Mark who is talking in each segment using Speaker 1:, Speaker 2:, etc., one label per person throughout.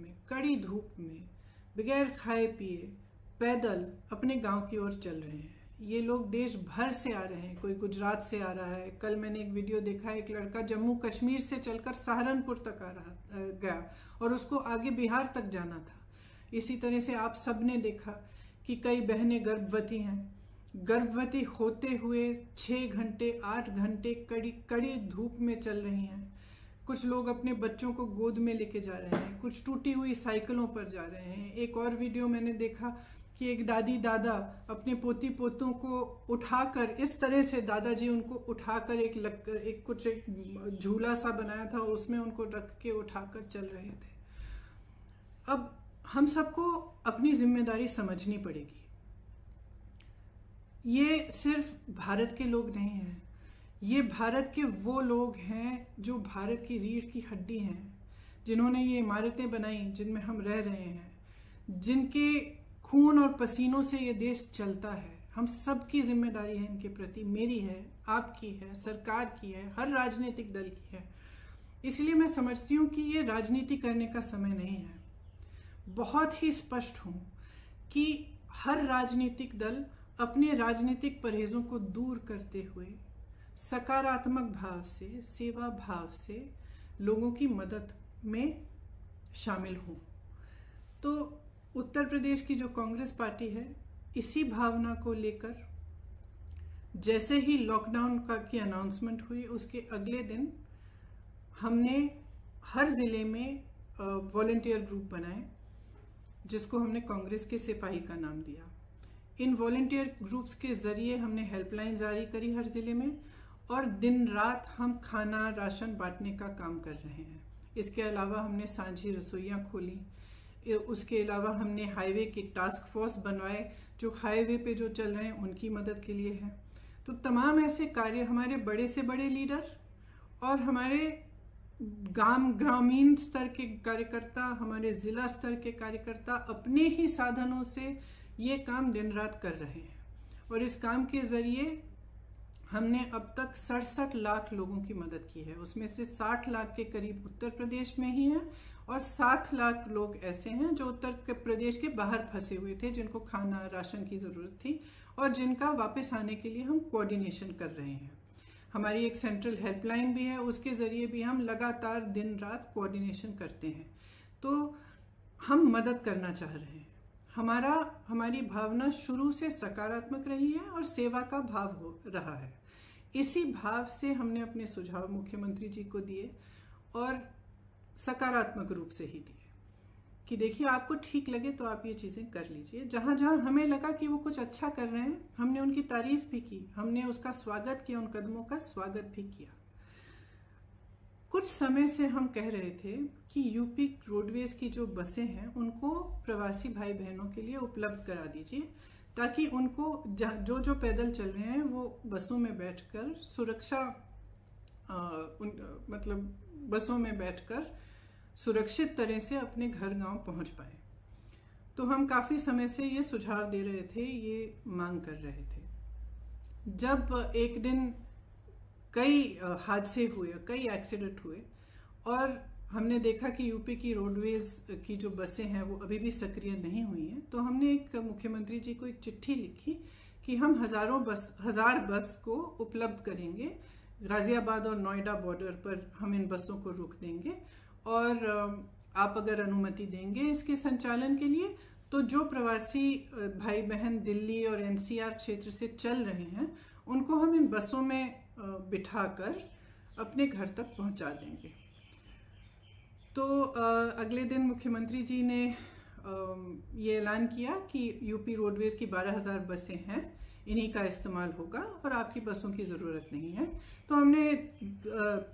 Speaker 1: में, कड़ी धूप में, बगैर खाए पिए पैदल अपने गांव की ओर चल रहे हैं। ये लोग देश भर से आ रहे हैं, कोई गुजरात से आ रहा है। कल मैंने एक वीडियो देखा, एक लड़का जम्मू कश्मीर से चलकर सहारनपुर तक गया और उसको आगे बिहार तक जाना था। इसी तरह से आप सब ने देखा कि कई बहनें गर्भवती हैं, गर्भवती होते हुए 6 घंटे 8 घंटे कड़ी धूप में चल रही हैं। कुछ लोग अपने बच्चों को गोद में लेके जा रहे हैं, कुछ टूटी हुई साइकिलों पर जा रहे हैं। एक और वीडियो मैंने देखा कि एक दादी दादा अपने पोती पोतों को उठाकर, इस तरह से दादाजी उनको उठाकर एक झूला सा बनाया था, उसमें उनको रख के उठाकर चल रहे थे। अब हम सबको अपनी जिम्मेदारी समझनी पड़ेगी। ये सिर्फ भारत के लोग नहीं हैं, ये भारत के वो लोग हैं जो भारत की रीढ़ की हड्डी हैं, जिन्होंने ये इमारतें बनाई जिनमें हम रह रहे हैं, जिनके खून और पसीनों से ये देश चलता है। हम सबकी जिम्मेदारी है इनके प्रति, मेरी है, आपकी है, सरकार की है, हर राजनीतिक दल की है। इसलिए मैं समझती हूँ कि ये राजनीति करने का समय नहीं है। बहुत ही स्पष्ट हूँ कि हर राजनीतिक दल अपने राजनीतिक परहेजों को दूर करते हुए सकारात्मक भाव से, सेवा भाव से लोगों की मदद में शामिल हों। तो उत्तर प्रदेश की जो कांग्रेस पार्टी है, इसी भावना को लेकर जैसे ही लॉकडाउन की अनाउंसमेंट हुई, उसके अगले दिन हमने हर जिले में वॉलंटियर ग्रुप बनाए, जिसको हमने कांग्रेस के सिपाही का नाम दिया। इन वॉलंटियर ग्रुप्स के जरिए हमने हेल्पलाइन जारी करी हर जिले में, और दिन रात हम खाना राशन बांटने का काम कर रहे हैं। इसके अलावा हमने सांझी रसोइयाँ खोली। उसके अलावा हमने हाईवे की टास्क फोर्स बनवाए, जो हाईवे पे जो चल रहे हैं उनकी मदद के लिए है। तो तमाम ऐसे कार्य हमारे बड़े से बड़े लीडर और हमारे ग्रामीण स्तर के कार्यकर्ता, हमारे जिला स्तर के कार्यकर्ता अपने ही साधनों से ये काम दिन रात कर रहे हैं। और इस काम के जरिए हमने अब तक 67 लाख लोगों की मदद की है। उसमें से 60 लाख के करीब उत्तर प्रदेश में ही हैं, और 7 लाख लोग ऐसे हैं जो उत्तर प्रदेश के बाहर फंसे हुए थे, जिनको खाना राशन की ज़रूरत थी और जिनका वापस आने के लिए हम कोऑर्डिनेशन कर रहे हैं। हमारी एक सेंट्रल हेल्पलाइन भी है, उसके ज़रिए भी हम लगातार दिन रात कोऑर्डिनेशन करते हैं। तो हम मदद करना चाह रहे हैं। हमारी भावना शुरू से सकारात्मक रही है और सेवा का भाव हो रहा है। इसी भाव से हमने अपने सुझाव मुख्यमंत्री जी को दिए, और सकारात्मक रूप से ही दिए कि देखिए, आपको ठीक लगे तो आप ये चीज़ें कर लीजिए। जहाँ जहाँ हमें लगा कि वो कुछ अच्छा कर रहे हैं, हमने उनकी तारीफ भी की, हमने उसका स्वागत किया, उन कदमों का स्वागत भी किया। कुछ समय से हम कह रहे थे कि यूपी रोडवेज की जो बसें हैं उनको प्रवासी भाई बहनों के लिए उपलब्ध करा दीजिए, ताकि उनको जो पैदल चल रहे हैं वो बसों में बैठकर बसों में बैठकर सुरक्षित तरह से अपने घर गांव पहुंच पाए। तो हम काफ़ी समय से ये सुझाव दे रहे थे, ये मांग कर रहे थे। जब एक दिन कई हादसे हुए, कई एक्सीडेंट हुए, और हमने देखा कि यूपी की रोडवेज की जो बसें हैं वो अभी भी सक्रिय नहीं हुई हैं, तो हमने एक मुख्यमंत्री जी को एक चिट्ठी लिखी कि हम 1000 बस को उपलब्ध करेंगे। गाजियाबाद और नोएडा बॉर्डर पर हम इन बसों को रोक देंगे, और आप अगर अनुमति देंगे इसके संचालन के लिए, तो जो प्रवासी भाई बहन दिल्ली और एनसीआर क्षेत्र से चल रहे हैं उनको हम इन बसों में बिठाकर अपने घर तक पहुंचा देंगे। तो अगले दिन मुख्यमंत्री जी ने ये ऐलान किया कि यूपी रोडवेज की 12,000 बसें हैं, इन्हीं का इस्तेमाल होगा और आपकी बसों की ज़रूरत नहीं है। तो हमने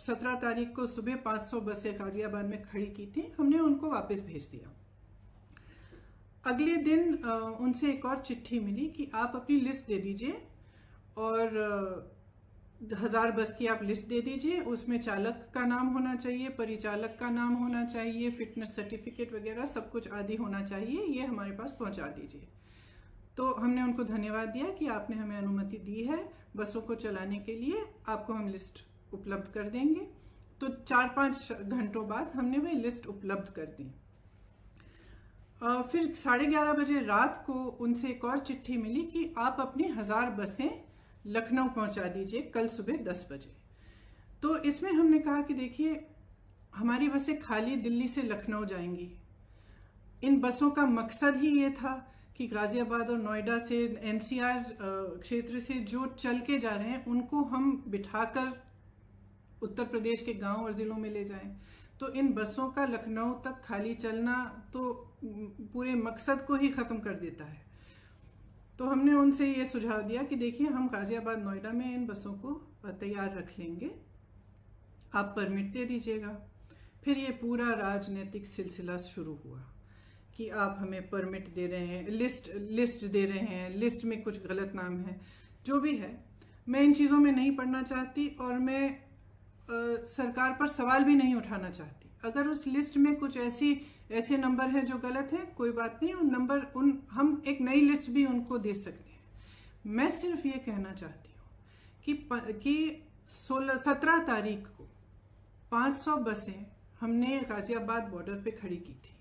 Speaker 1: 17 तारीख को सुबह 500 बसें गाजियाबाद में खड़ी की थी, हमने उनको वापस भेज दिया। अगले दिन उनसे एक और चिट्ठी मिली कि आप अपनी लिस्ट दे दीजिए, और 1000 बस की आप लिस्ट दे दीजिए, उसमें चालक का नाम होना चाहिए, परिचालक का नाम होना चाहिए, फिटनेस सर्टिफिकेट वगैरह सब कुछ आदि होना चाहिए, ये हमारे पास पहुंचा दीजिए। तो हमने उनको धन्यवाद दिया कि आपने हमें अनुमति दी है बसों को चलाने के लिए, आपको हम लिस्ट उपलब्ध कर देंगे। तो 4-5 घंटों बाद हमने वह लिस्ट उपलब्ध कर दी। फिर 11:30 बजे रात को उनसे एक और चिट्ठी मिली कि आप अपनी 1000 बसें लखनऊ पहुंचा दीजिए कल सुबह 10 बजे। तो इसमें हमने कहा कि देखिए, हमारी बसें खाली दिल्ली से लखनऊ जाएंगी। इन बसों का मकसद ही ये था कि गाज़ियाबाद और नोएडा से, एनसीआर क्षेत्र से जो चल के जा रहे हैं उनको हम बिठाकर उत्तर प्रदेश के गांव और ज़िलों में ले जाएं। तो इन बसों का लखनऊ तक खाली चलना तो पूरे मकसद को ही ख़त्म कर देता है। तो हमने उनसे ये सुझाव दिया कि देखिए, हम गाज़ियाबाद नोएडा में इन बसों को तैयार रख लेंगे, आप परमिट दे दीजिएगा। फिर ये पूरा राजनीतिक सिलसिला शुरू हुआ कि आप हमें परमिट दे रहे हैं, लिस्ट दे रहे हैं, लिस्ट में कुछ गलत नाम है। जो भी है, मैं इन चीज़ों में नहीं पढ़ना चाहती और मैं सरकार पर सवाल भी नहीं उठाना चाहती। अगर उस लिस्ट में कुछ ऐसे नंबर हैं जो गलत हैं, कोई बात नहीं, हम एक नई लिस्ट भी उनको दे सकते हैं। मैं सिर्फ ये कहना चाहती हूँ कि 17 तारीख को 500 बसें हमने गाज़ियाबाद बॉर्डर पे खड़ी की थी।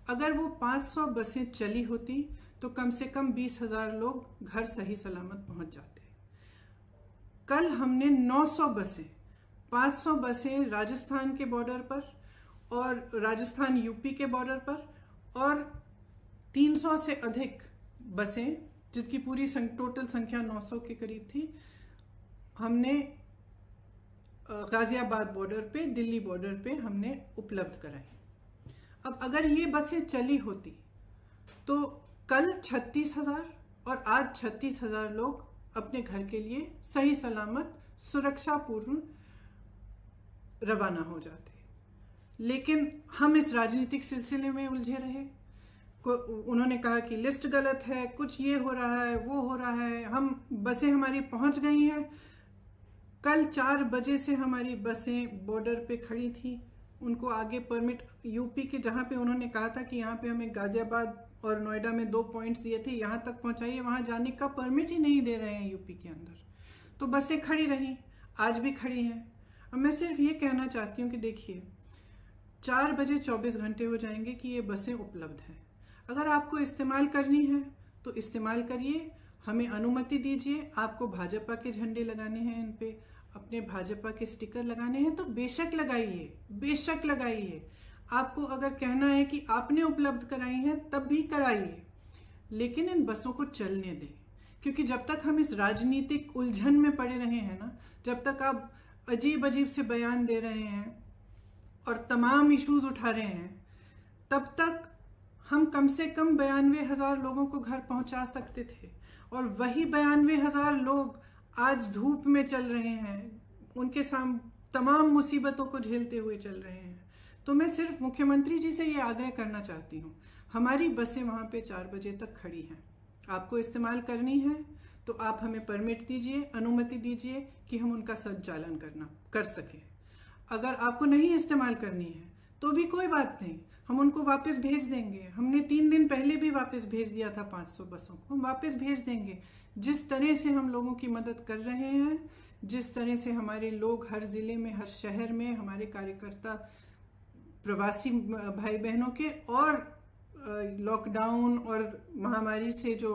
Speaker 1: अगर वो 500 बसें चली होती तो कम से कम 20,000 लोग घर सही सलामत पहुंच जाते। कल हमने 900 बसें, 500 बसें राजस्थान के बॉर्डर पर और राजस्थान यूपी के बॉर्डर पर, और 300 से अधिक बसें, जिसकी पूरी टोटल संख्या 900 के करीब थी, हमने गाज़ियाबाद बॉर्डर पे, दिल्ली बॉर्डर पे हमने उपलब्ध कराई। अब अगर ये बसें चली होती तो कल 36,000 और आज 36,000 लोग अपने घर के लिए सही सलामत सुरक्षापूर्ण रवाना हो जाते। लेकिन हम इस राजनीतिक सिलसिले में उलझे रहे। उन्होंने कहा कि लिस्ट गलत है, कुछ ये हो रहा है, वो हो रहा है, बसें हमारी पहुंच गई हैं। कल 4 बजे से हमारी बसें बॉर्डर पे खड़ी थी। उनको आगे परमिट, यूपी के जहाँ पे उन्होंने कहा था कि यहाँ पे हमें गाज़ियाबाद और नोएडा में 2 पॉइंट्स दिए थे, यहाँ तक पहुँचाइए, वहाँ जाने का परमिट ही नहीं दे रहे हैं यूपी के अंदर। तो बसें खड़ी रहीं, आज भी खड़ी हैं। अब मैं सिर्फ ये कहना चाहती हूँ कि देखिए, 4 बजे 24 घंटे हो जाएंगे कि ये बसें उपलब्ध हैं। अगर आपको इस्तेमाल करनी है तो इस्तेमाल करिए, हमें अनुमति दीजिए। आपको भाजपा के झंडे लगाने हैं, इन पे अपने भाजपा के स्टिकर लगाने हैं तो बेशक लगाइए, बेशक लगाइए। आपको अगर कहना है कि आपने उपलब्ध कराई हैं तब भी कराइए, लेकिन इन बसों को चलने दें। क्योंकि जब तक हम इस राजनीतिक उलझन में पड़े रहे हैं ना, जब तक आप अजीब अजीब से बयान दे रहे हैं और तमाम इश्यूज उठा रहे हैं, तब तक हम कम से कम 92,000 लोगों को घर पहुंचा सकते थे। और वही 92,000 लोग आज धूप में चल रहे हैं, उनके सामने तमाम मुसीबतों को झेलते हुए चल रहे हैं। तो मैं सिर्फ मुख्यमंत्री जी से ये आग्रह करना चाहती हूँ, हमारी बसें वहाँ पे 4 बजे तक खड़ी हैं। आपको इस्तेमाल करनी है तो आप हमें परमिट दीजिए, अनुमति दीजिए कि हम उनका संचालन कर सकें। अगर आपको नहीं इस्तेमाल करनी है तो भी कोई बात नहीं, हम उनको वापस भेज देंगे। हमने 3 दिन पहले भी वापस भेज दिया था 500 बसों को, हम वापस भेज देंगे। जिस तरह से हम लोगों की मदद कर रहे हैं, जिस तरह से हमारे लोग हर ज़िले में, हर शहर में, हमारे कार्यकर्ता प्रवासी भाई बहनों के और लॉकडाउन और महामारी से जो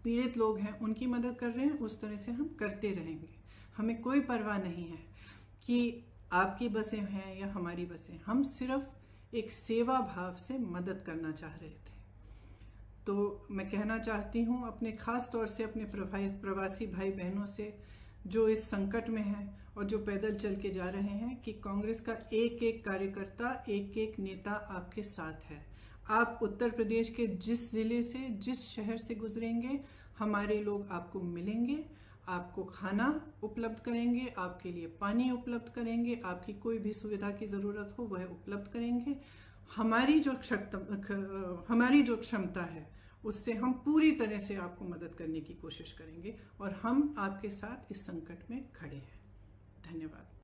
Speaker 1: पीड़ित लोग हैं उनकी मदद कर रहे हैं, उस तरह से हम करते रहेंगे। हमें कोई परवाह नहीं है कि आपकी बसें हैं या हमारी बसें, हम सिर्फ एक सेवा भाव से मदद करना चाह रहे थे। तो मैं कहना चाहती हूँ अपने ख़ास तौर से अपने प्रवासी भाई बहनों से जो इस संकट में हैं और जो पैदल चल के जा रहे हैं, कि कांग्रेस का एक एक कार्यकर्ता, एक एक नेता आपके साथ है। आप उत्तर प्रदेश के जिस ज़िले से, जिस शहर से गुजरेंगे, हमारे लोग आपको मिलेंगे, आपको खाना उपलब्ध करेंगे, आपके लिए पानी उपलब्ध करेंगे, आपकी कोई भी सुविधा की ज़रूरत हो वह उपलब्ध करेंगे। हमारी जो क्षमता है उससे हम पूरी तरह से आपको मदद करने की कोशिश करेंगे और हम आपके साथ इस संकट में खड़े हैं। धन्यवाद।